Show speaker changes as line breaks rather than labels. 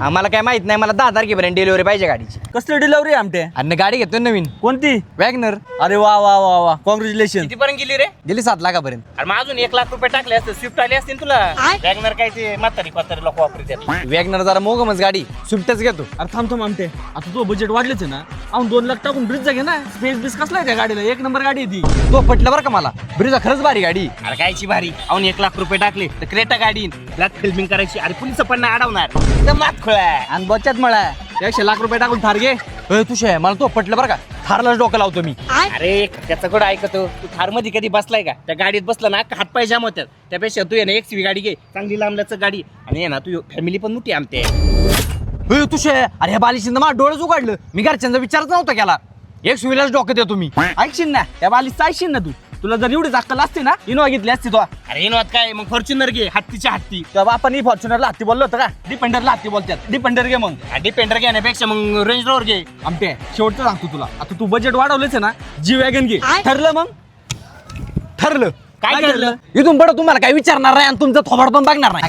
आम्हाला काय माहित नाही, मला 10 तारखेपर्यंत डिलिव्हरी पाहिजे गाडीची.
कसली डिलिव्हरी आमटे?
आणि गाडी घेतोय नवीन
कोणती?
वॅगनर.
अरे वा वा वा वा, कॉंग्रॅच्युलेशन.
कितीपर्यंत गेली रे?
गेली 7 लाखापर्यंत.
अरे मग अजून 1 लाख रुपये टाकले असते, स्विफ्ट आली असतील तुला. वॅगनर काय ते म्हातारी लोक वापरतात.
वॅगनर जरा मोगमच गाडी, स्विफ्टच घेतो.
अरे थांब आमटे, आता तो बजेट वाढलेच आहे ना, अजून 2 लाख टाकून ब्रिजचा घे ना. स्पेस बिस कसला आहे त्या गाडीला, 1 नंबर गाडी आहे ती.
तो पटलं बरं का मला, ब्रिजा खरंच भारी गाडी.
अरे कायची भारी, अजून 1 लाख रुपये टाकले तर क्रेटा गाडी ब्लॅक फिल्मिंग करायची. अरे पोलिस पण नाही अडवणार, एकदम नात खोळा.
आणि बचत मळा
100 लाख रुपये टाकून थार घे.
तुझे मला तो पटलं बरं का, थारलाच डोकं लावतो मी.
अरे त्याचं कुठं ऐकतो तू? थार मध्ये कधी बसलाय का? त्या गाडीत बसला ना हात पाय जाम होत्यात. त्यापेक्षा तू आहे ना XUV गाडी घे, चांगली लांबल्याच गाडी. आणि आहे ना तू फॅमिली पण मोठी आमते.
तुझे अरे ह्या बालिशीनं मला डोळंच उघडलं. मी घरच्यांचा विचारच नव्हता केला. एक सुविधाच डोकं देतो मी.
ऐकशील ना, त्या बालीच ऐकशील ना तू. तुला जर एवढी अक्कल असते ना, इनोवा घेतली असती तो.
अरे इनोवात काय, मग फॉर्च्युनर घे, हत्तीच्या हत्ती.
तेव्हा आपण फॉर्च्युनरला हत्ती बोललो होतं का? डिपेंडरला हत्ती बोलतात. डिपेंडर घे मग.
डिपेंडर घेण्यापेक्षा मग रेंज रोवर घे.
आमटे शेवटचं सांगतो तुला, आता तू बजेट वाढवलंच आहे ना, जी वॅगन घे. ठरलं मग?
ठरलं.
काय ठरलं?
इथून पुढे तुम्हाला काय विचारणार नाही आणि तुमचं थोबाड पण बघणार नाही.